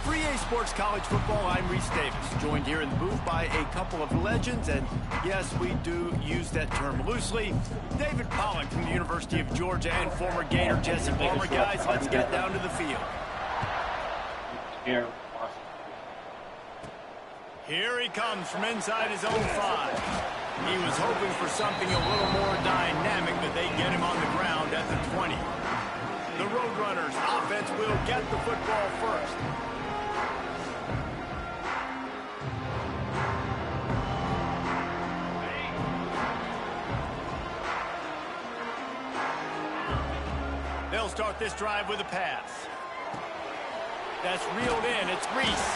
For EA Sports College Football, I'm Reese Davis, joined here in the booth by a couple of legends, and yes, we do use that term loosely. David Pollock from the University of Georgia and former Gator Jesse Palmer. Guys, let's get down to the field. Here he comes from inside his own 5. He was hoping for something a little more dynamic, but they get him on the ground at the 20. The Roadrunners offense will get the football first. They'll start this drive with a pass. That's reeled in. It's Reese.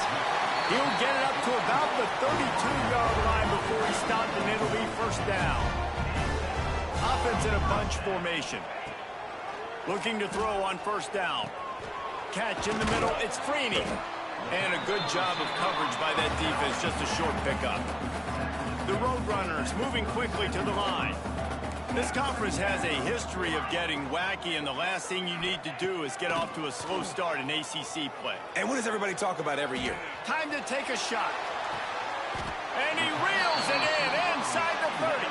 He'll get it up to about the 32-yard line before he stopped, and it'll be first down. Offense in a bunch formation. Looking to throw on first down. Catch in the middle. It's Freeney. And a good job of coverage by that defense. Just a short pickup. The Roadrunners moving quickly to the line. This conference has a history of getting wacky, and the last thing you need to do is get off to a slow start in ACC play. And what does everybody talk about every year? Time to take a shot. And he reels it in inside the 30.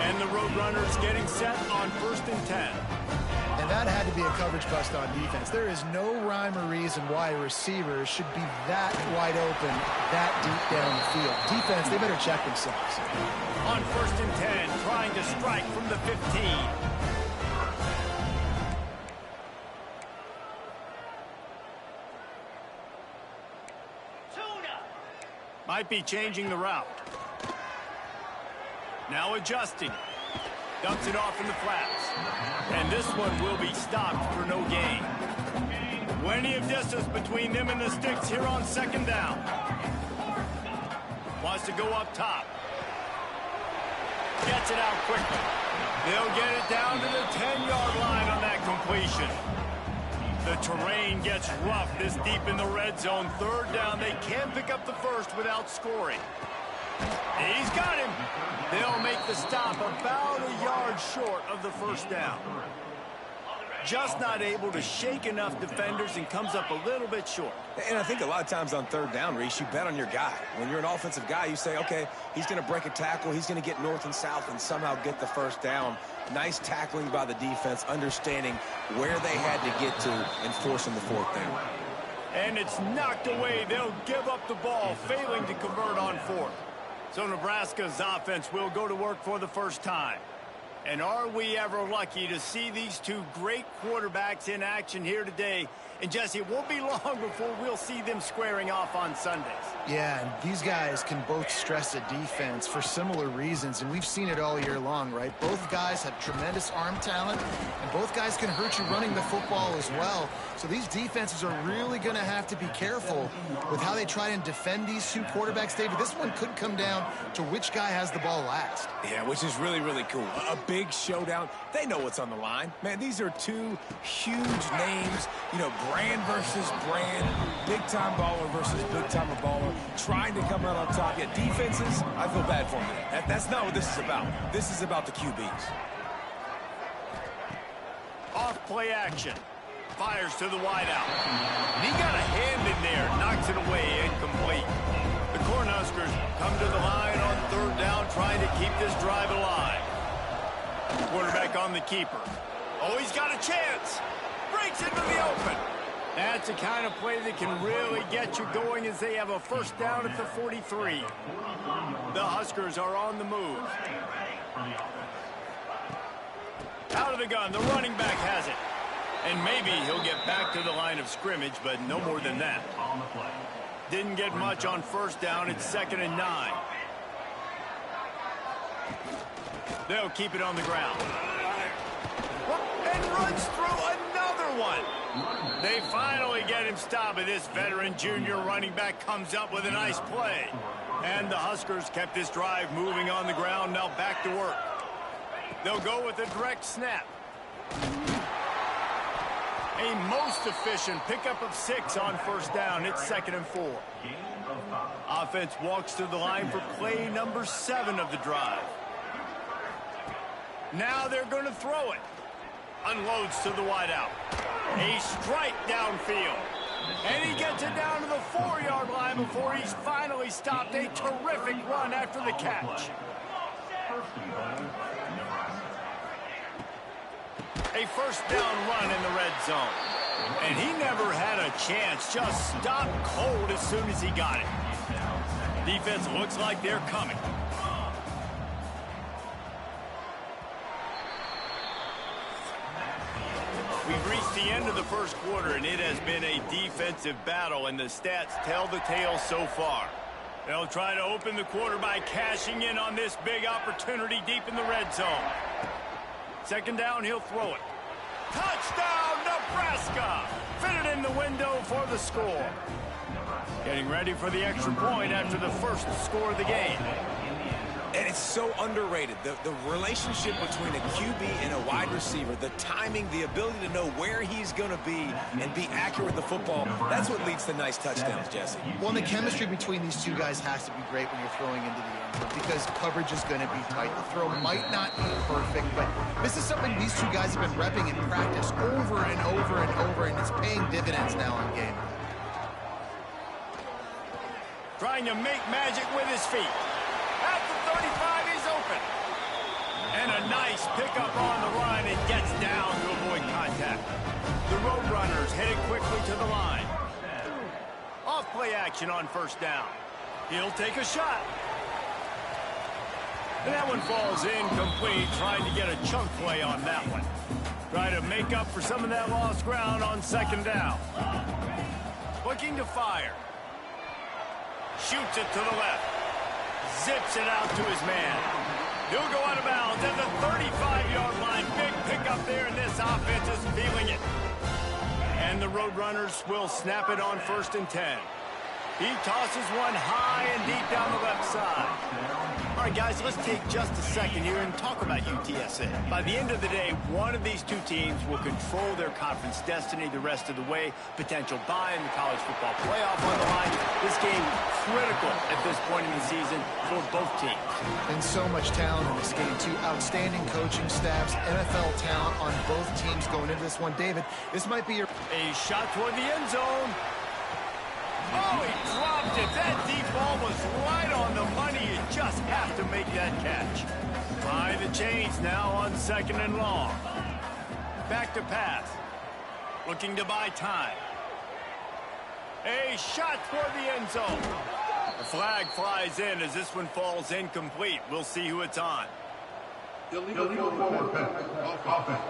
And the Roadrunners getting set on 1st and 10. And that had to be a coverage bust on defense. There is no rhyme or reason why a receiver should be that wide open, that deep down the field. Defense, they better check themselves. On 1st and 10, trying to strike from the 15. Might be changing the route. Now adjusting. Dumps it off in the flats. And this one will be stopped for no gain. Plenty of distance between them and the sticks here on 2nd down. Wants to go up top. Gets it out quickly. They'll get it down to the 10-yard line on that completion. The terrain gets rough this deep in the red zone. 3rd down. They can pick up the first without scoring. He's got him. They'll make the stop about a yard short of the first down. Just not able to shake enough defenders and comes up a little bit short. And I think a lot of times on 3rd down, Reese, you bet on your guy. When you're an offensive guy, you say, okay, he's going to break a tackle, he's going to get north and south and somehow get the first down. Nice tackling by the defense, understanding where they had to get to and forcing the 4th down. And it's knocked away. They'll give up the ball, failing to convert on 4th. So Nebraska's offense will go to work for the first time. And are we ever lucky to see these two great quarterbacks in action here today? And Jesse, it won't be long before we'll see them squaring off on Sundays. Yeah, and these guys can both stress a defense for similar reasons, and we've seen it all year long, right? Both guys have tremendous arm talent, and both guys can hurt you running the football as well. So these defenses are really going to have to be careful with how they try and defend these two quarterbacks, David. This one could come down to which guy has the ball last. Yeah, which is really, really cool. A big showdown. They know what's on the line. Man, these are two huge names, you know, brand versus brand, big-time baller versus big-time baller, trying to come out on top. Yeah, defenses, I feel bad for them. That's not what this is about. This is about the QBs. Off play action. Fires to the wideout. And he got a hand in there, knocks it away, incomplete. The Cornhuskers come to the line on 3rd down, trying to keep this drive alive. Quarterback on the keeper. Oh, he's got a chance. Breaks into the open. That's the kind of play that can really get you going as they have a first down at the 43. The Huskers are on the move. Out of the gun, the running back has it. And maybe he'll get back to the line of scrimmage, but no more than that. Didn't get much on first down. It's 2nd and 9. They'll keep it on the ground. And runs through another one. They finally get him stopped, and this veteran junior running back comes up with a nice play. And the Huskers kept this drive moving on the ground. Now back to work. They'll go with a direct snap. A most efficient pickup of 6 on first down. It's 2nd and 4. Offense walks to the line for play number 7 of the drive. Now they're going to throw it. Unloads to the wideout. A strike downfield. And he gets it down to the 4-yard line before he's finally stopped. A terrific run after the catch. A first down run in the red zone. And he never had a chance. Just stopped cold as soon as he got it. Defense looks like they're coming. We've reached the end of the first quarter, and it has been a defensive battle, and the stats tell the tale so far. They'll try to open the quarter by cashing in on this big opportunity deep in the red zone. Second down, he'll throw it. Touchdown, Nebraska! Fitted in the window for the score. Getting ready for the extra point after the first score of the game. And it's so underrated. The relationship between a QB and a wide receiver, the timing, the ability to know where he's going to be and be accurate with the football, that's what leads to nice touchdowns, Jesse. Well, and the chemistry between these two guys has to be great when you're throwing into the end zone because coverage is going to be tight. The throw might not be perfect, but this is something these two guys have been repping in practice over and over and over, and it's paying dividends now on game. Trying to make magic with his feet. At the 35, he's open. And a nice pickup on the run and gets down to avoid contact. The Roadrunners headed quickly to the line. Off play action on first down. He'll take a shot. And that one falls incomplete, trying to get a chunk play on that one. Try to make up for some of that lost ground on second down. Looking to fire. Shoots it to the left. Zips it out to his man. He'll go out of bounds at the 35-yard line. Big pickup there, and this offense is feeling it. And the Roadrunners will snap it on 1st and 10. He tosses one high and deep down the left side. All right, guys, let's take just a second here and talk about UTSA. By the end of the day, one of these two teams will control their conference destiny the rest of the way. Potential bye in the college football playoff on the line. This game critical at this point in the season for both teams. And so much talent in this game, too. Outstanding coaching staffs, NFL talent on both teams going into this one. David, this might be your... A shot toward the end zone. Oh, he dropped it. That deep ball was right on the money. You just have to make that catch. By the chains now on 2nd and long. Back to pass. Looking to buy time. A shot toward the end zone. The flag flies in as this one falls incomplete. We'll see who it's on. Illegal forward offense.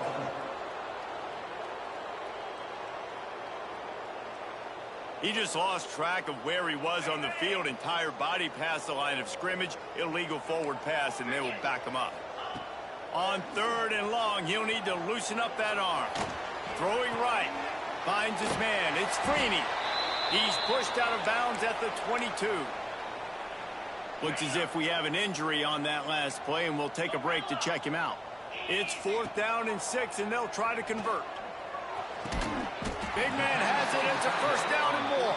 He just lost track of where he was on the field. Entire body past the line of scrimmage. Illegal forward pass, and they will back him up. On 3rd and long, he'll need to loosen up that arm. Throwing right. Finds his man. It's Freeney. He's pushed out of bounds at the 22. Looks as if we have an injury on that last play, and we'll take a break to check him out. It's 4th down and 6, and they'll try to convert. Big man has it. It's a first down and more.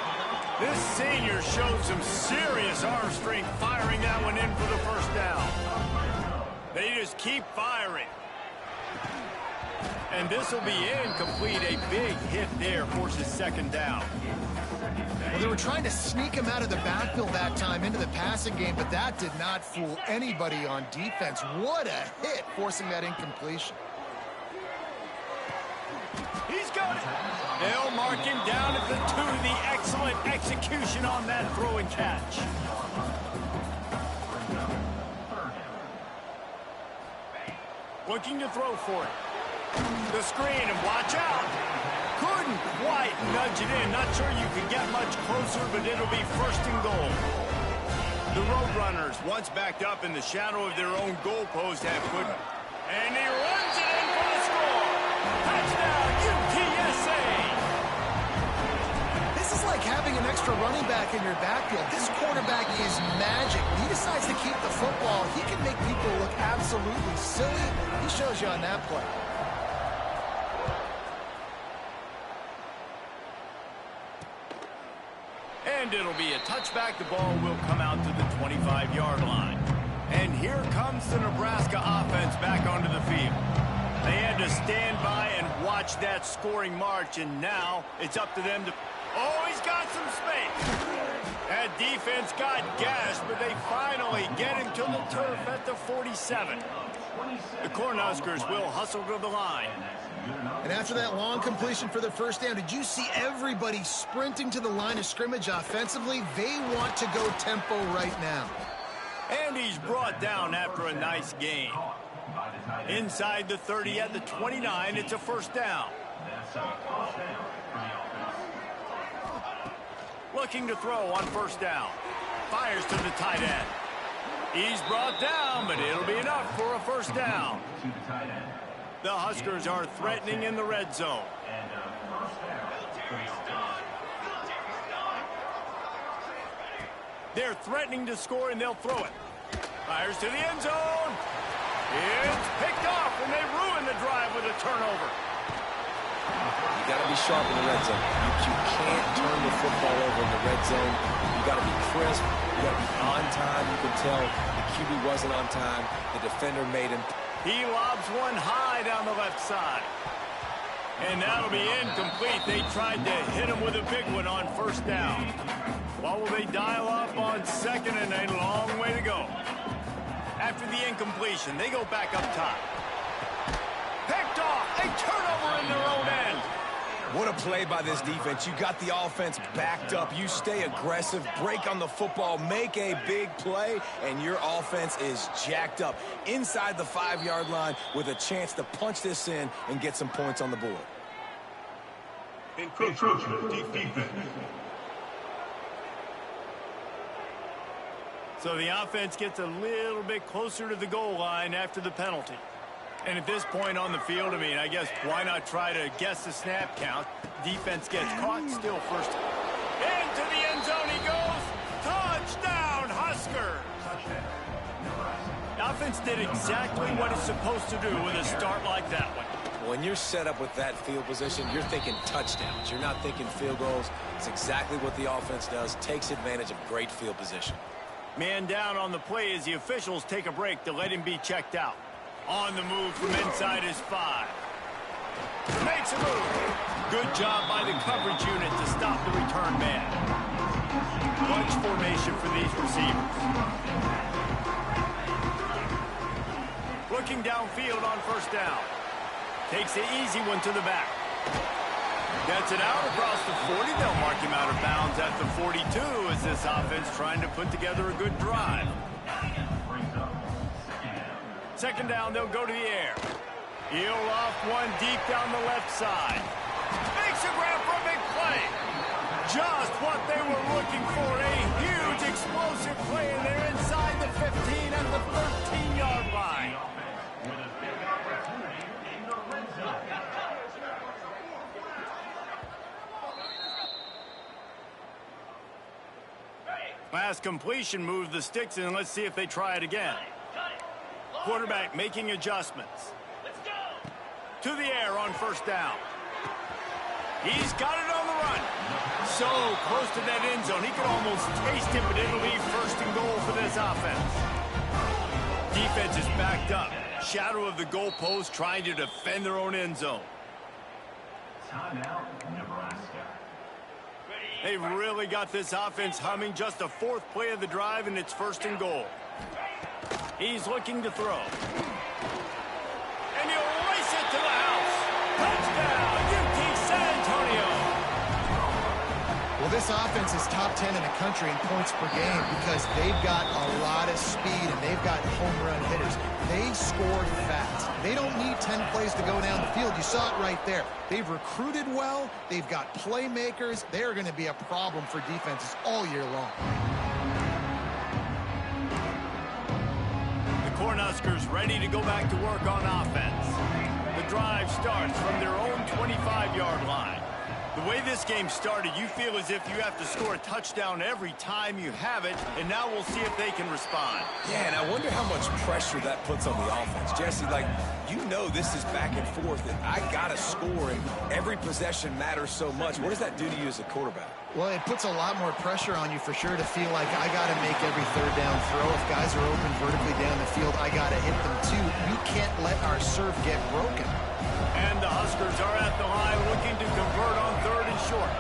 This senior showed some serious arm strength firing that one in for the first down. They just keep firing. And this will be incomplete. A big hit there forces 2nd down. Well, they were trying to sneak him out of the backfield that time into the passing game, but that did not fool anybody on defense. What a hit, forcing that incompletion. He's got it. They'll mark him down at the 2. The excellent execution on that throw and catch. Looking to throw for it. The screen, and watch out. Couldn't quite nudge it in. Not sure you could get much closer, but it'll be 1st and goal. The Roadrunners, once backed up in the shadow of their own goalpost, have put... And he runs it in for the score. Touchdown, UTSA! This is like having an extra running back in your backfield. This quarterback is magic. When he decides to keep the football, he can make people look absolutely silly. He shows you on that play. And it'll be a touchback. The ball will come out to the 25-yard line. And here comes the Nebraska offense back onto the field. They had to stand by and watch that scoring march, and now it's up to them to... Oh, he's got some space. That defense got gashed, but they finally get him to the turf at the 47. The Cornhuskers will hustle to the line. And after that long completion for the first down, did you see everybody sprinting to the line of scrimmage offensively? They want to go tempo right now. And he's brought down after a nice gain. Inside the 30 at the 29, it's a first down. Looking to throw on first down. Fires to the tight end. He's brought down, but it'll be enough for a first down. The Huskers are threatening in the red zone. They're threatening to score, and they'll throw it. Fires to the end zone. It's picked off, and they ruin the drive with a turnover. You got to be sharp in the red zone. You can't turn the football over in the red zone. You got to be crisp. You got to be on time. You can tell the QB wasn't on time. The defender made him. He lobs one high down the left side. And that'll be incomplete. They tried to hit him with a big one on first down. What will they dial up on second, and a long way to go. After the incompletion, they go back up top. Picked off. A turnover in their own end. What a play by this defense. You got the offense backed up. You stay aggressive, break on the football, make a big play, and your offense is jacked up inside the 5-yard line with a chance to punch this in and get some points on the board. Encroachment, defense. So the offense gets a little bit closer to the goal line after the penalty. And at this point on the field, I mean, I guess why not try to guess the snap count? Defense gets caught, still first. Into the end zone he goes. Touchdown, Huskers. The offense did exactly what it's supposed to do with a start like that one. When you're set up with that field position, you're thinking touchdowns. You're not thinking field goals. It's exactly what the offense does, takes advantage of great field position. Man down on the play as the officials take a break to let him be checked out. On the move from inside his 5. Makes a move. Good job by the coverage unit to stop the return man. Bunch formation for these receivers. Looking downfield on first down. Takes the easy one to the back. Gets it out across the 40. They'll mark him out of bounds at the 42 as this offense trying to put together a good drive. Second down, they'll go to the air. He'll off one deep down the left side. Makes a grab for a big play. Just what they were looking for. A huge explosive play, and they're inside the 15 at the 13-yard line. Last completion moved the sticks, and let's see if they try it again. Quarterback making adjustments. To the air on first down. He's got it on the run. So close to that end zone. He could almost taste it, but it'll be first and goal for this offense. Defense is backed up. Shadow of the goalpost trying to defend their own end zone. Timeout, Nebraska. They really got this offense humming. Just the 4th play of the drive, and it's first and goal. He's looking to throw. And he'll race it to the house. Touchdown, UT San Antonio. Well, this offense is top 10 in the country in points per game because they've got a lot of speed and they've got home run hitters. They scored fast. They don't need 10 plays to go down the field. You saw it right there. They've recruited well. They've got playmakers. They're going to be a problem for defenses all year long. Cornhuskers ready to go back to work on offense. The drive starts from their own 25-yard line. The way this game started, you feel as if you have to score a touchdown every time you have it, and now we'll see if they can respond. Yeah, and I wonder how much pressure that puts on the offense. Jesse, like, you know this is back and forth, and I got to score, and every possession matters so much. What does that do to you as a quarterback? Well, it puts a lot more pressure on you for sure to feel like I got to make every third down throw. If guys are open vertically down the field, I got to hit them too. We can't let our serve get broken. And the Huskers are at the line looking to convert on 3rd and short.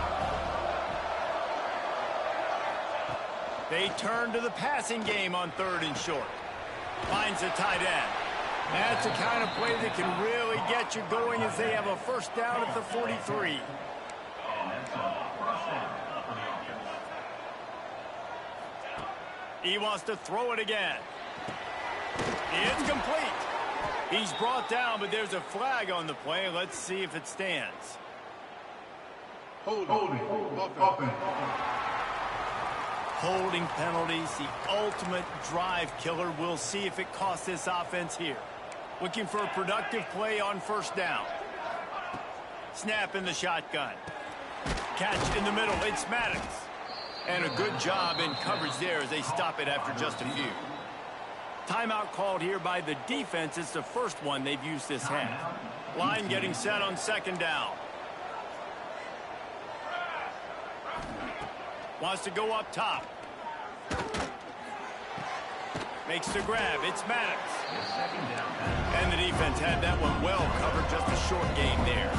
They turn to the passing game on 3rd and short. Finds a tight end. That's the kind of play that can really get you going as they have a first down at the 43. He wants to throw it again. It's complete. He's brought down, but there's a flag on the play. Let's see if it stands. Holding Penalties, the ultimate drive killer. We'll see if it costs this offense here. Looking for a productive play on first down. Snap in the shotgun. Catch in the middle. It's Maddox. And a good job in coverage there as they stop it after just a few. Timeout called here by the defense. It's the first one they've used this half. Line getting set on 2nd down. Wants to go up top. Makes the grab. It's Maddox. And the defense had that one well covered. Just a short game there.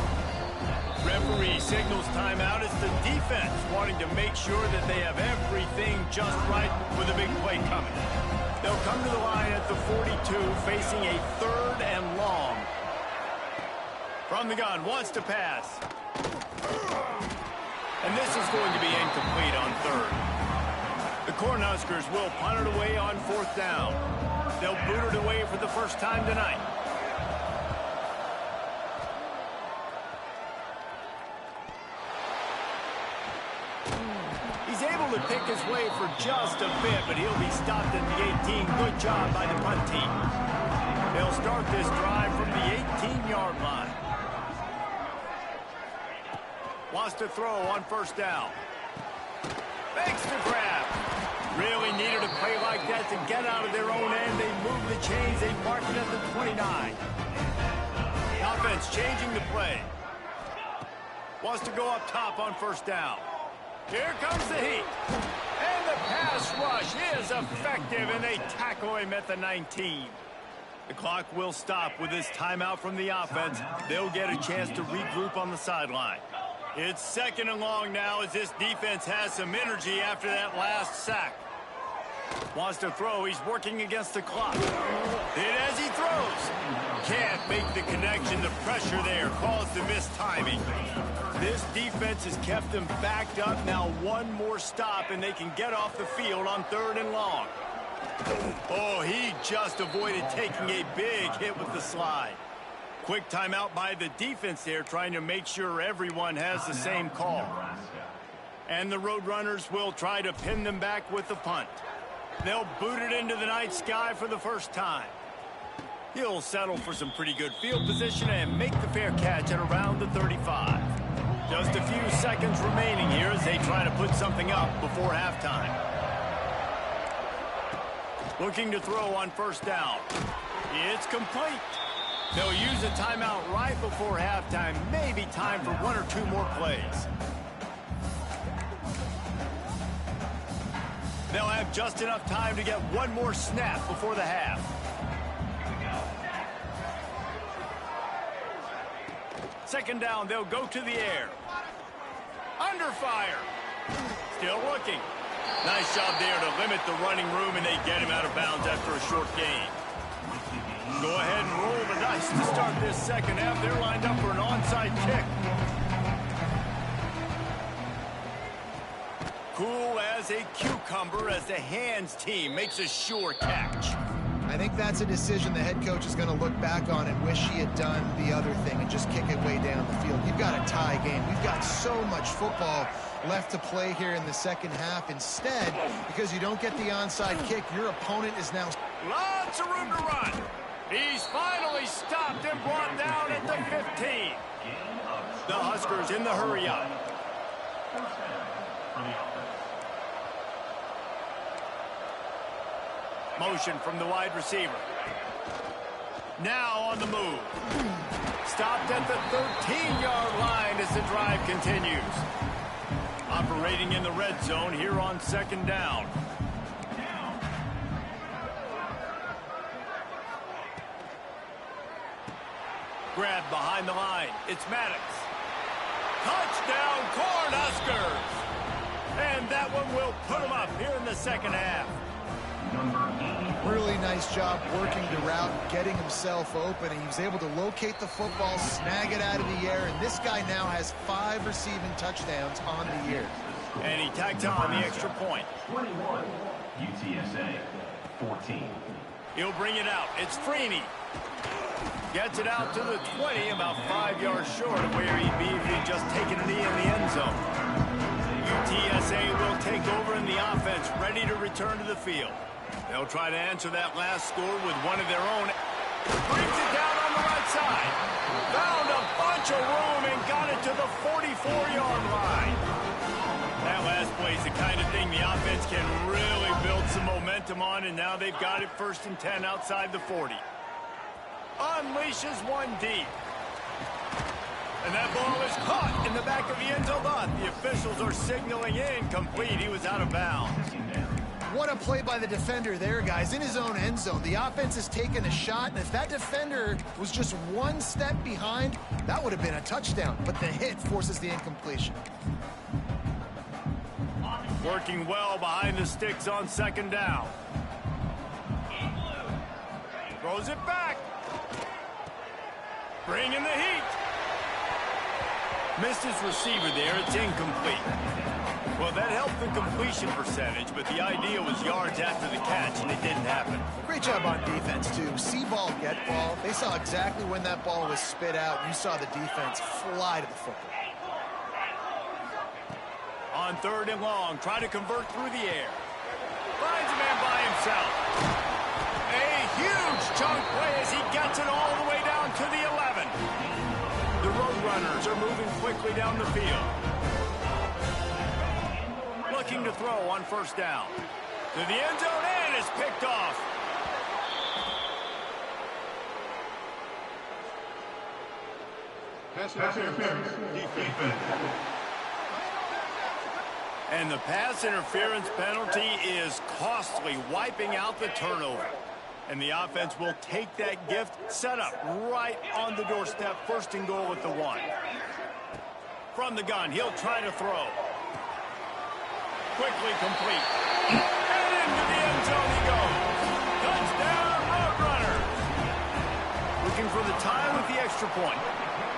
Referee signals timeout. It's the defense wanting to make sure that they have everything just right with a big play coming. They'll come to the line at the 42, facing a 3rd and long. From the gun, wants to pass. And this is going to be incomplete on 3rd. The Cornhuskers will punt it away on 4th down. They'll boot it away for the first time tonight. He's able to pick his way for just a bit, but he'll be stopped at the 18. Good job by the punt team. They'll start this drive from the 18-yard line. Wants to throw on 1st down. Makes the grab. Really needed a play like that to get out of their own end. They move the chains. They mark it at the 29. The offense changing the play. Wants to go up top on 1st down. Here comes the heat. And the pass rush is effective, and they tackle him at the 19. The clock will stop with this timeout from the offense. They'll get a chance to regroup on the sideline. It's 2nd and long now as this defense has some energy after that last sack. Wants to throw. He's working against the clock. And as he throws, can't make the connection. The pressure there caused the mistiming. This defense has kept them backed up. Now one more stop, and they can get off the field on 3rd and long. Oh, he just avoided taking a big hit with the slide. Quick timeout by the defense there, trying to make sure everyone has the same call. And the Roadrunners will try to pin them back with the punt. They'll boot it into the night sky for the first time. He'll settle for some pretty good field position and make the fair catch at around the 35. Just a few seconds remaining here as they try to put something up before halftime. Looking to throw on 1st down. It's complete. They'll use a timeout right before halftime. Maybe time for 1 or 2 more plays. They'll have just enough time to get 1 more snap before the half. Second down, they'll go to the air. Under fire. Still looking. Nice job there to limit the running room, and they get him out of bounds after a short gain. Go ahead and roll the dice to start this second half. They're lined up for an onside kick. Cool as a cucumber as the hands team makes a sure catch. I think that's a decision the head coach is going to look back on and wish he had done the other thing and just kick it way down the field. You've got a tie game. We've got so much football left to play here in the second half. Instead, because you don't get the onside kick, your opponent is now... Lots of room to run. He's finally stopped and brought down at the 15. The Huskers in the hurry up. First down for the offense. Motion from the wide receiver. Now on the move. Stopped at the 13-yard line as the drive continues. Operating in the red zone here on second down. Grab behind the line. It's Maddox. Touchdown, Cornhuskers! And that one will put them up here in the second half. Really nice job working the route, getting himself open. He was able to locate the football, snag it out of the air, and this guy now has 5 receiving touchdowns on the year. And he tacked on the extra point. 21, UTSA, 14. He'll bring it out. It's Freeney. Gets it out to the 20, about 5 yards short of where he'd be if he'd just taken a knee in the end zone. UTSA will take over in the offense, ready to return to the field. They'll try to answer that last score with one of their own. Brings it down on the right side. Found a bunch of room and got it to the 44-yard line. That last play is the kind of thing the offense can really build some momentum on, and now they've got it 1st and 10 outside the 40. Unleashes one deep. And that ball is caught in the back of the end zone. The officials are signaling incomplete. He was out of bounds. What a play by the defender there, guys, in his own end zone. The offense has taken a shot, and if that defender was just 1 step behind, that would have been a touchdown. But the hit forces the incompletion. Working well behind the sticks on second down. Throws it back. Bringing the heat. Missed his receiver there. It's incomplete. Well, that helped the completion percentage, but the idea was yards after the catch, and it didn't happen. Great job on defense, too. See ball, get ball. They saw exactly when that ball was spit out. You saw the defense fly to the football. On 3rd and long, try to convert through the air. Finds a man by himself. A huge chunk play as he gets it all the way down to the 11. The Roadrunners are moving quickly down the field. Looking to throw on 1st down. To the end zone and is picked off. Pass interference. Defense. And the pass interference penalty is costly, wiping out the turnover. And the offense will take that gift, set up right on the doorstep, 1st and goal at the 1. From the gun, he'll try to throw. Quickly complete. And into the end zone he goes. Touchdown, Roadrunners. Looking for the tie with the extra point.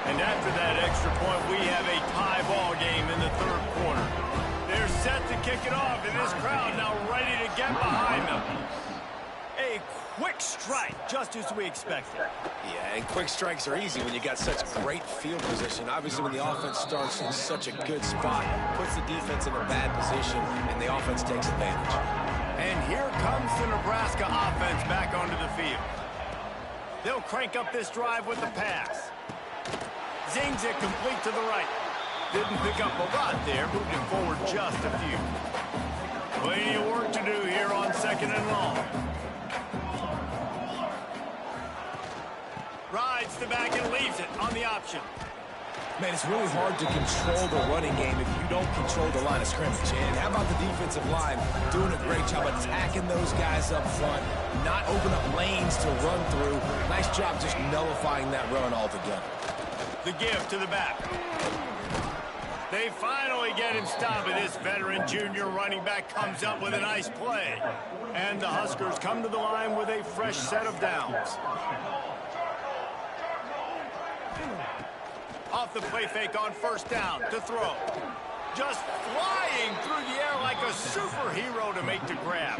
And after that extra point, we have a tie ball game in the 3rd quarter. They're set to kick it off, and this crowd now ready to get behind them. A quick strike, just as we expected. Yeah, and quick strikes are easy when you got such great field position. Obviously, when the offense starts in such a good spot, puts the defense in a bad position, and the offense takes advantage. And here comes the Nebraska offense back onto the field. They'll crank up this drive with the pass. Zings it complete to the right. Didn't pick up a lot there, moved it forward just a few. Plenty of work to do here on 2nd and long. Rides the back and leaves it on the option. Man, it's really hard to control the running game if you don't control the line of scrimmage. And how about the defensive line doing a great job attacking those guys up front, not open up lanes to run through. Nice job just nullifying that run altogether. The give to the back. They finally get him stopped, and this veteran junior running back comes up with a nice play. And the Huskers come to the line with a fresh set of downs. Off the play fake on 1st down to throw. Just flying through the air like a superhero to make the grab.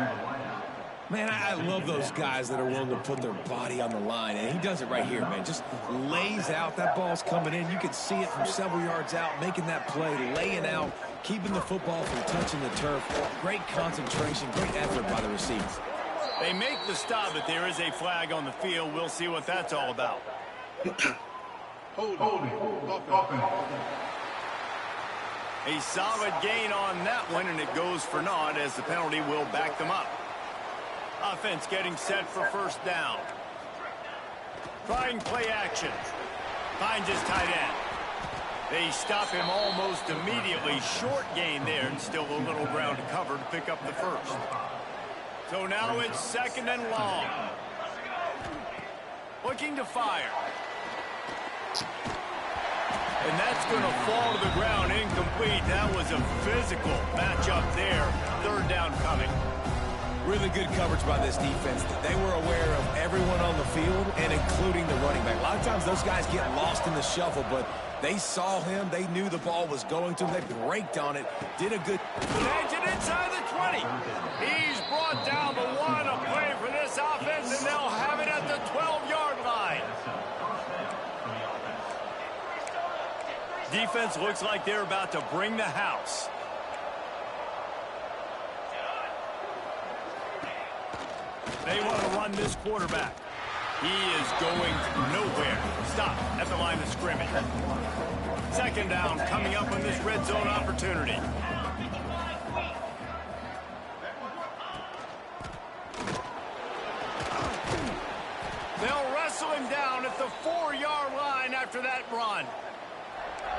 Man, I love those guys that are willing to put their body on the line, and he does it right here, man. Just lays out. That ball's coming in. You can see it from several yards out, making that play, laying out, keeping the football from touching the turf. Great concentration, great effort by the receivers. They make the stop, but there is a flag on the field. We'll see what that's all about. Holding. Offense. A solid gain on that one, and it goes for naught as the penalty will back them up. Offense getting set for first down. Trying play action. Finds his tight end. They stop him almost immediately. Short gain there, and still a little ground to cover to pick up the first. So now it's second and long. Looking to fire. And that's going to fall to the ground, incomplete. That was a physical matchup there. Third down coming. Really good coverage by this defense. They were aware of everyone on the field, and including the running back. A lot of times those guys get lost in the shuffle, but they saw him. They knew the ball was going to him. They braked on it. Did a good... Edge it inside the 20. He's brought down the one. A play for this offense, and they'll have it at the 12-yard line. Defense looks like they're about to bring the house. They want to run this quarterback. He is going nowhere. Stop at the line of scrimmage. Second down coming up on this red zone opportunity. They'll wrestle him down at the 4-yard line after that run.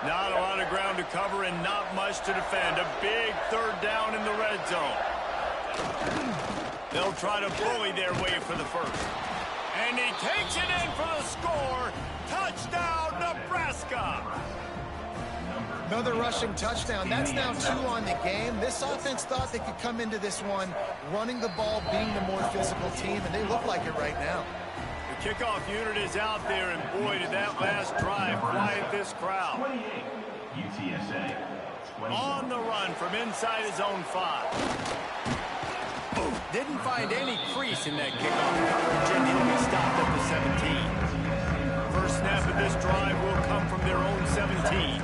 Not a lot of ground to cover and not much to defend. A big third down in the red zone. They'll try to bully their way for the first. And he takes it in for the score. Touchdown, Nebraska. Another rushing touchdown. That's now 2 on the game. This offense thought they could come into this one running the ball, being the more physical team, and they look like it right now. The kickoff unit is out there, and boy, did that last drive quiet this crowd. 28, UTSA. 21. On the run from inside his own 5. Didn't find any crease in that kickoff coverage, and he'll be stopped at the 17. First snap of this drive will come from their own 17.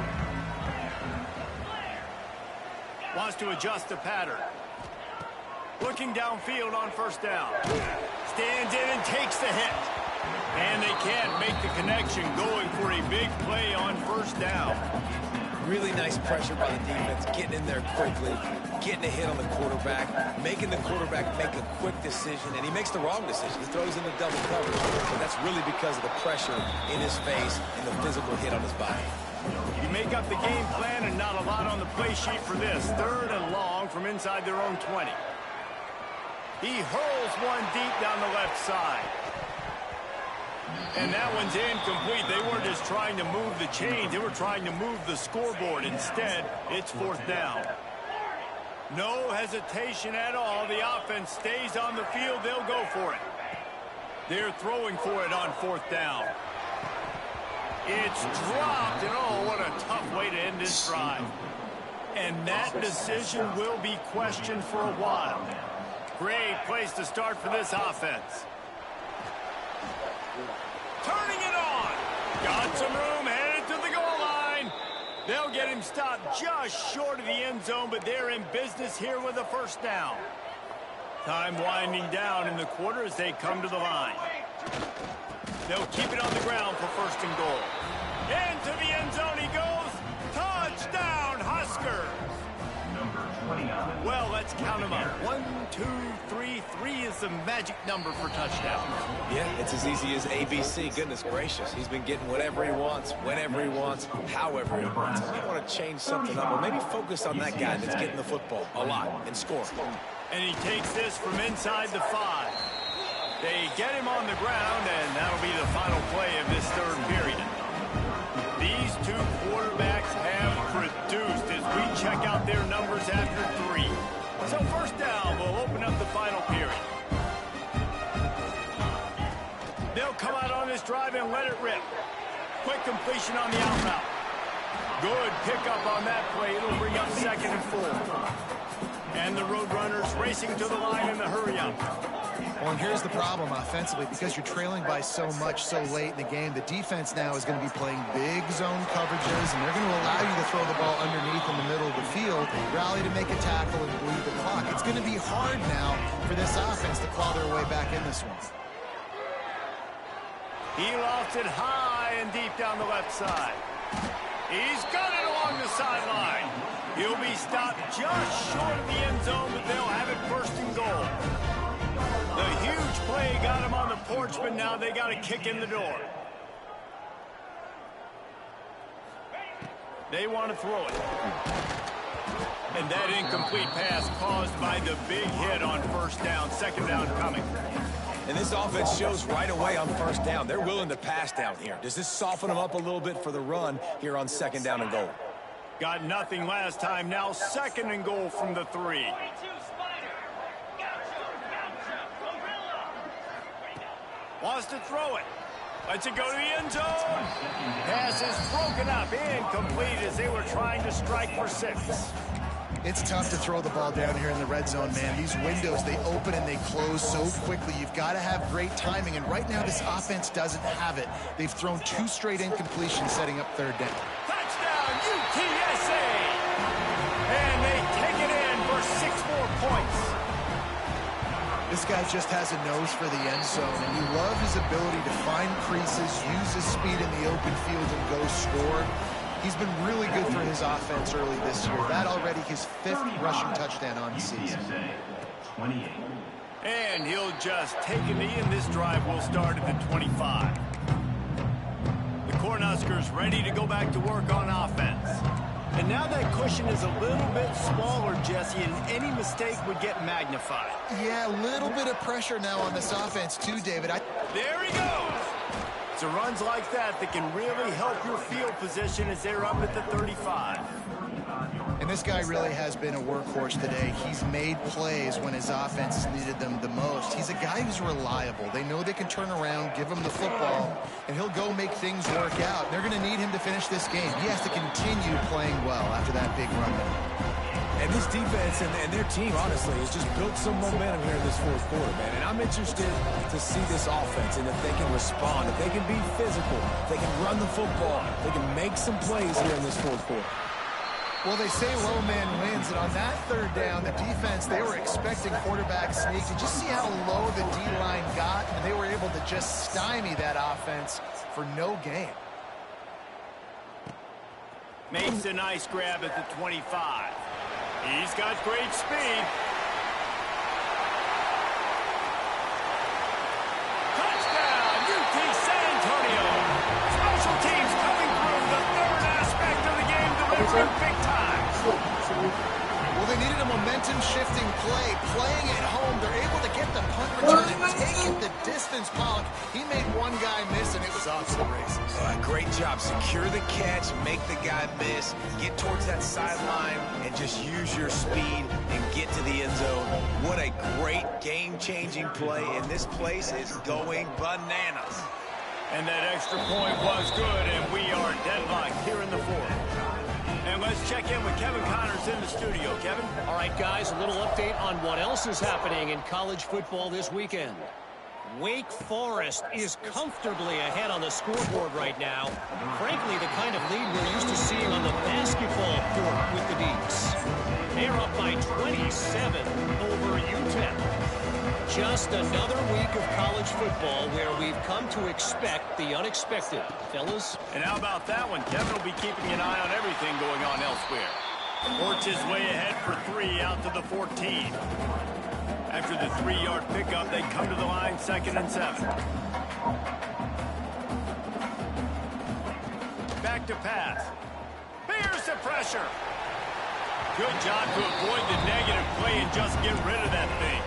Wants to adjust the pattern. Looking downfield on first down. Stands in and takes the hit. And they can't make the connection, going for a big play on first down. Really nice pressure by the defense, getting in there quickly, getting a hit on the quarterback, making the quarterback make a quick decision, and he makes the wrong decision. He throws into double coverage, but that's really because of the pressure in his face and the physical hit on his body. You make up the game plan and not a lot on the play sheet for this. Third and long from inside their own 20. He hurls one deep down the left side. And that one's incomplete. They weren't just trying to move the chains. They were trying to move the scoreboard. Instead, it's fourth down. No hesitation at all. The offense stays on the field. They'll go for it. They're throwing for it on fourth down. It's dropped, and oh, what a tough way to end this drive. And that decision will be questioned for a while. Great place to start for this offense. Turning it on. Got some room, headed to the goal line. They'll get him stopped just short of the end zone, but they're in business here with a first down. Time winding down in the quarter as they come to the line. They'll keep it on the ground for first and goal. Into the end zone he goes. Touchdown, Huskers. Number 29. Well, let's count them up. 1, 2, 3. 3 is the magic number for touchdowns. Yeah, it's as easy as ABC. Goodness gracious. He's been getting whatever he wants, whenever he wants, however he wants. I want to change something up, or maybe focus on that guy that's getting the football a lot and score. And he takes this from inside the 5. They get him on the ground, and that'll be the final play of this third period. These two quarterbacks have produced as we check out their numbers after 3. So first down will open up the final period. They'll come out on this drive and let it rip. Quick completion on the out route. Good pickup on that play. It'll bring up second and 4. And the Roadrunners racing to the line in the hurry-up. Well, and here's the problem offensively. Because you're trailing by so much so late in the game, the defense now is going to be playing big zone coverages, and they're going to allow you to throw the ball underneath in the middle of the field, rally to make a tackle, and bleed the clock. It's going to be hard now for this offense to claw their way back in this one. He lofts it high and deep down the left side. He's got it along the sideline. He'll be stopped just short of the end zone, but they'll have it first and goal. The huge play got him on the porch, but now they got a kick in the door. They want to throw it. And that incomplete pass caused by the big hit on first down. Second down coming. And this offense shows right away on first down. They're willing to pass down here. Does this soften them up a little bit for the run here on second down and goal? Got nothing last time. Now second and goal from the 3. Wants to throw it. Lets it go to the end zone. Pass is broken up. Incomplete as they were trying to strike for 6. It's tough to throw the ball down here in the red zone, man. These windows, they open and they close so quickly. You've got to have great timing, and right now this offense doesn't have it. They've thrown 2 straight incompletions setting up third down. Touchdown, UTSA! And they take it in for 6 more points. This guy just has a nose for the end zone, and you love his ability to find creases, use his speed in the open field, and go score. He's been really good for his offense early this year. That already his 5th rushing touchdown on the season. And he'll just take a knee, and this drive will start at the 25. The Cornhuskers ready to go back to work on offense. And now that cushion is a little bit smaller, Jesse, and any mistake would get magnified. Yeah, a little bit of pressure now on this offense too, David. There he goes! It's runs like that that can really help your field position as they're up at the 35. And this guy really has been a workhorse today. He's made plays when his offense needed them the most. He's a guy who's reliable. They know they can turn around, give him the football, and he'll go make things work out. They're going to need him to finish this game. He has to continue playing well after that big run. And this defense and their team, honestly, has just built some momentum here in this fourth quarter, man. And I'm interested to see this offense and if they can respond, if they can be physical, if they can run the football, if they can make some plays here in this fourth quarter. Well, they say low man wins, and on that third down, the defense, they were expecting quarterback sneak. Did you see how low the D-line got? And they were able to just stymie that offense for no gain. Makes a nice grab at the 25. He's got great speed. Touchdown, UT San Antonio. Special teams coming through the third aspect of the game, delivering big time. Well, they needed a momentum-shifting play. Playing at home, they're able to get the punt return and take it the distance. Pollock, he made one guy miss, and it was off to the races. Great job. Secure the catch, make the guy miss, get towards that sideline, and just use your speed and get to the end zone. What a great game-changing play, and this place is going bananas. And that extra point was good, and we are deadlocked here in the fourth. And let's check in with Kevin Connors in the studio. Kevin? All right, guys, a little update on what else is happening in college football this weekend. Wake Forest is comfortably ahead on the scoreboard right now. Frankly, the kind of lead we're used to seeing on the basketball court with the Deeks. They're up by 27 over UTEP. Just another week of college football where we've come to expect the unexpected. Fellas? And how about that one? Kevin will be keeping an eye on everything going on elsewhere. Works his way ahead for 3 out to the 14. After the 3-yard pickup, they come to the line 2nd and 7. Back to pass. Here's the pressure. Good job to avoid the negative play and just get rid of that thing.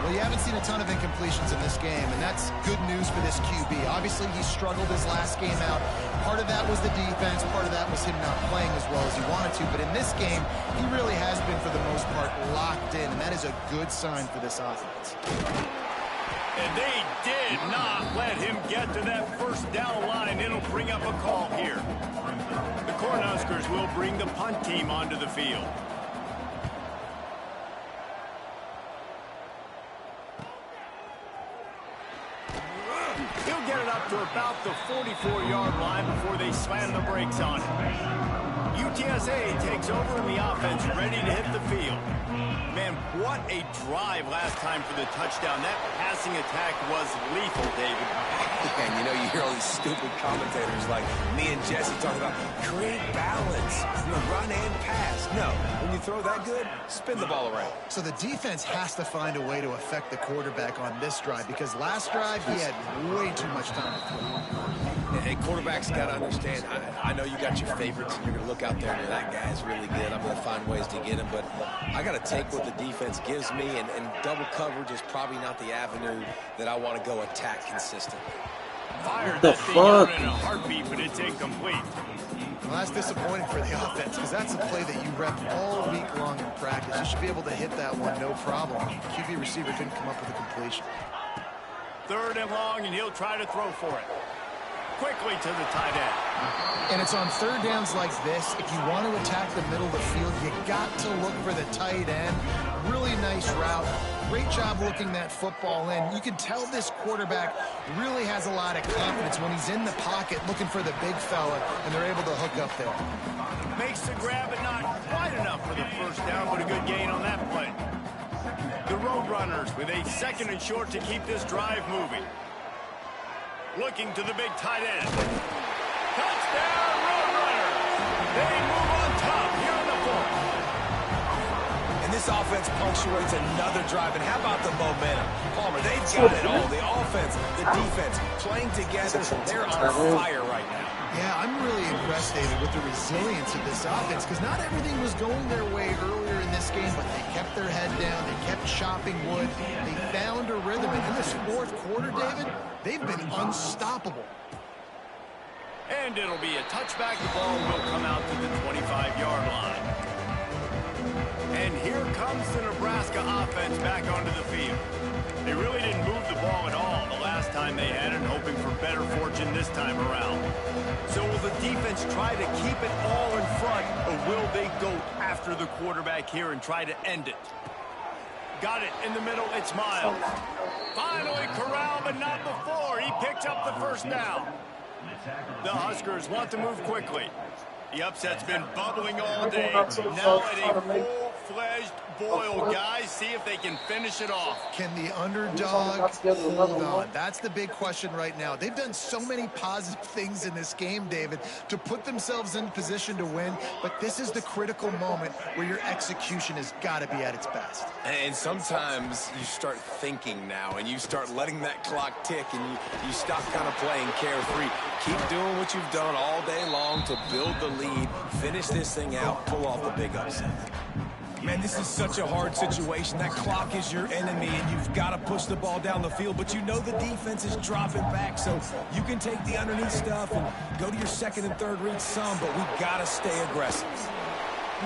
Well, you haven't seen a ton of incompletions in this game, and that's good news for this QB. Obviously, he struggled his last game out. Part of that was the defense. Part of that was him not playing as well as he wanted to. But in this game, he really has been, for the most part, locked in, and that is a good sign for this offense. And they did not let him get to that first down line. It'll bring up a call here. The Cornhuskers will bring the punt team onto the field. He'll get it up to about the 44-yard line before they slam the brakes on it. UTSA takes over in the offense, ready to hit the field. Man, what a drive last time for the touchdown. That passing attack was lethal, David. And you know, you hear all these stupid commentators like me and Jesse talking about create balance, run and pass. No, when you throw that good, spin the ball around. So the defense has to find a way to affect the quarterback on this drive because last drive he had way too much time to throw. And quarterbacks got to understand, I know you got your favorites and you're going to look out there and that guy's really good. I'm going to find ways to get him, but I got to take what the defense gives me, and double coverage is probably not the avenue that I want to go attack consistently. Fired that thing out in a heartbeat, but it's incomplete. Well, that's disappointing for the offense because that's a play that you rep all week long in practice. You should be able to hit that one no problem. QB receiver couldn't come up with a completion. 3rd and long, and he'll try to throw for it. Quickly to the tight end. And it's on 3rd downs like this. If you want to attack the middle of the field, you got to look for the tight end. Really nice route. Great job looking that football in. You can tell this quarterback really has a lot of confidence when he's in the pocket looking for the big fella, and they're able to hook up there. Makes the grab, but not quite enough for the 1st down, but a good gain on that play. The Roadrunners with a 2nd and short to keep this drive moving. Looking to the big tight end. Touchdown, Roadrunners! They move on top here in the 4th. And this offense punctuates another drive. And how about the momentum? Palmer, they've got it all. The offense, the defense, playing together. They're on fire right now. Yeah, I'm really impressed, David, with the resilience of this offense because not everything was going their way earlier in this game, but they kept their head down. They kept chopping wood. They found a rhythm. And in this 4th quarter, David, they've been unstoppable. And it'll be a touchback. The ball will come out to the 25-yard line. And here comes the Nebraska offense back onto the field. They really didn't move the ball at all the last time they had it, hoping for better fortune this time around. So will the defense try to keep it all in front, or will they go after the quarterback here and try to end it? Got it in the middle. It's Miles. Finally corralled, but not before. He picks up the 1st down. The Huskers want to move quickly. The upset's been bubbling all day. Now at a full-fledged boil, guys. See if they can finish it off. Can the underdog hold on? That's the big question right now. They've done so many positive things in this game, David, to put themselves in position to win, but this is the critical moment where your execution has got to be at its best. And sometimes you start thinking now, and you start letting that clock tick, and you stop kind of playing carefree. Keep doing what you've done all day long to build the lead, finish this thing out, pull off the big upset. Man, this is such a hard situation. That clock is your enemy, and you've got to push the ball down the field, but you know the defense is dropping back, so you can take the underneath stuff and go to your 2nd and 3rd read some, but we've got to stay aggressive.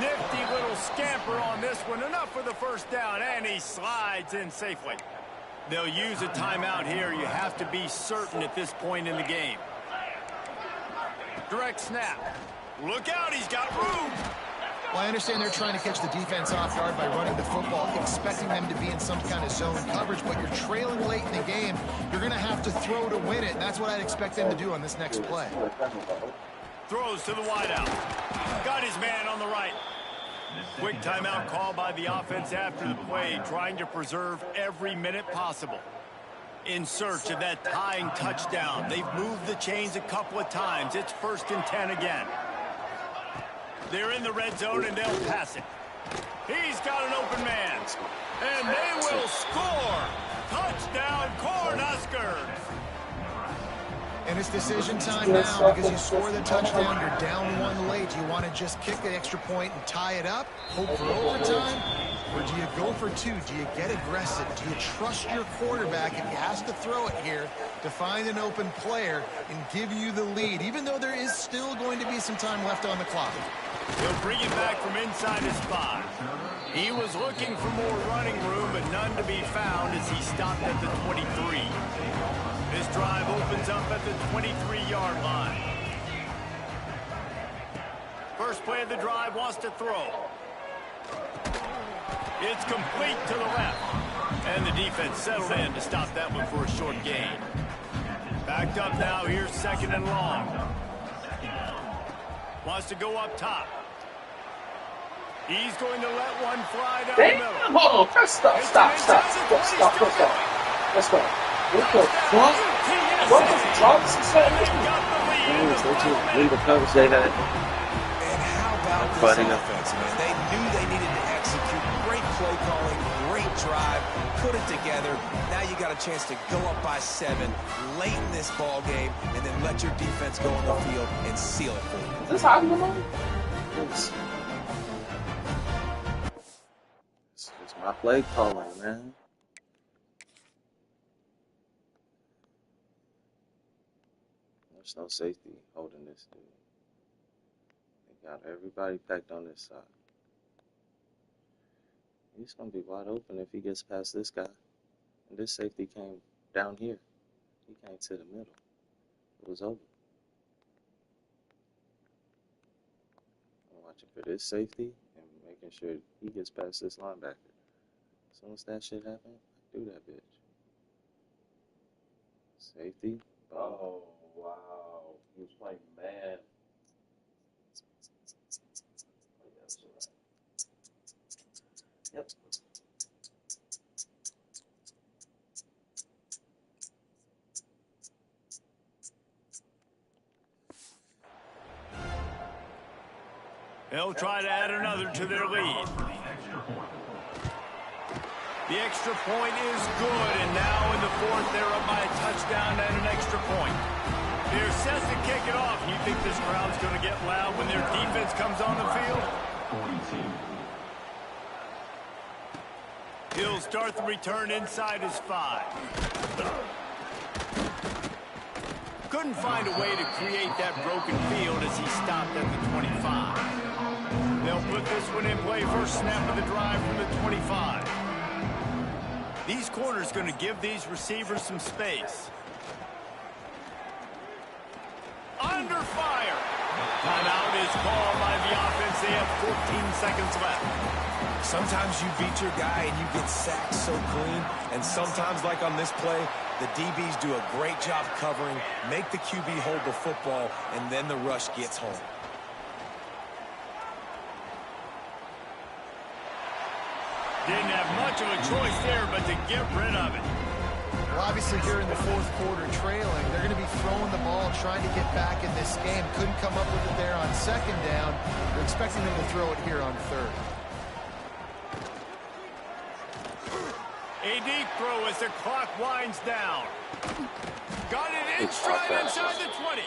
Nifty little scamper on this one. Enough for the 1st down, and he slides in safely. They'll use a timeout here. You have to be certain at this point in the game. Direct snap. Look out, he's got room. Well, I understand they're trying to catch the defense off guard by running the football, expecting them to be in some kind of zone coverage, but you're trailing late in the game. You're going to have to throw to win it, and that's what I'd expect them to do on this next play. Throws to the wideout. Got his man on the right. Quick timeout call by the offense after the play, trying to preserve every minute possible. In search of that tying touchdown. They've moved the chains a couple of times. It's 1st and 10 again. They're in the red zone, and they'll pass it. He's got an open man. And they will score. Touchdown, Cornhuskers. And it's decision time now because you score the touchdown, you're down 1 late. Do you want to just kick the extra point and tie it up, hope for overtime? Or do you go for 2? Do you get aggressive? Do you trust your quarterback if he has to throw it here to find an open player and give you the lead, even though there is still going to be some time left on the clock? He'll bring it back from inside his 5. He was looking for more running room, but none to be found as he stopped at the 23. This drive opens up at the 23-yard line. First play of the drive wants to throw. It's complete to the left. And the defense settled in to stop that one for a short gain. Backed up now. Here's 2nd and long. Wants to go up top. He's going to let one fly down the Damn, middle. hold on. Press stop. Let's go. What the fuck? What the drugs is that? Leave the coverage they had. And how about this offense, man? They knew they needed to execute. Great play calling, great drive, put it together. Now you got a chance to go up by 7 late in this ball game, and then let your defense go on the field and seal it for you. Is this how you know? It's my play calling, man. There's no safety holding this dude. They got everybody packed on this side. He's going to be wide open if he gets past this guy. And this safety came down here. He came to the middle. It was over. I'm watching for this safety and making sure he gets past this linebacker. As soon as that shit happens, I do that bitch. Safety. Oh, wow. He was playing man. Yep. They'll try to add another to their lead. The extra point is good, and now in the fourth, they're up by a touchdown and an extra point. They're set to kick it off. You think this crowd's going to get loud when their defense comes on the field? 42. He'll start the return inside his 5. Couldn't find a way to create that broken field as he stopped at the 25. They'll put this one in play first snap of the drive from the 25. These corners going to give these receivers some space. Under fire. Timeout is called by the offense. They have 14 seconds left. Sometimes you beat your guy and you get sacked so clean, and sometimes, like on this play, the DBs do a great job covering, make the QB hold the football, and then the rush gets home. Didn't have much of a choice there, but to get rid of it. Well, obviously here in the fourth quarter trailing, they're going to be throwing the ball, trying to get back in this game. Couldn't come up with it there on second down. They're expecting them to throw it here on third. A deep throw as the clock winds down. Got it in stride inside the 20.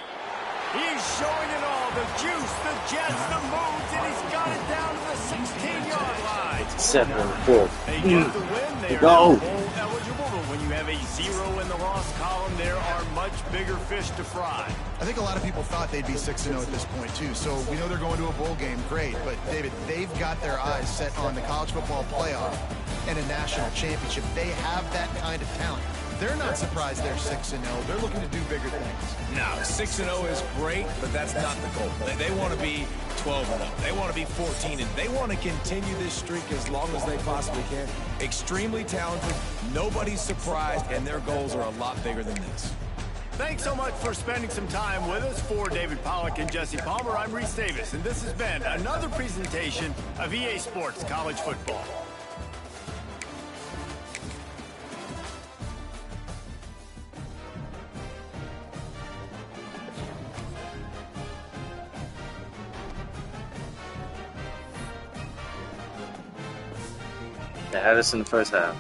He's showing it all. The juice, the jets, the moves, and he's got it down to the 16-yard line. 7 on the fourth. They get the win. They are Go. now bowl eligible, but when you have a 0 in the loss column, there are much bigger fish to fry. I think a lot of people thought they'd be 6-0 at this point, too. So we know they're going to a bowl game. Great. But, David, they've got their eyes set on the college football playoff and a national championship. They have that kind of talent. They're not surprised they're 6-0. They're looking to do bigger things. No, 6-0 is great, but that's not the goal. They want to be 12-0. They want to be 14-0. They want to continue this streak as long as they possibly can. Extremely talented. Nobody's surprised, and their goals are a lot bigger than this. Thanks so much for spending some time with us. For David Pollack and Jesse Palmer, I'm Reese Davis, and this has been another presentation of EA Sports College Football. They had us in the first half.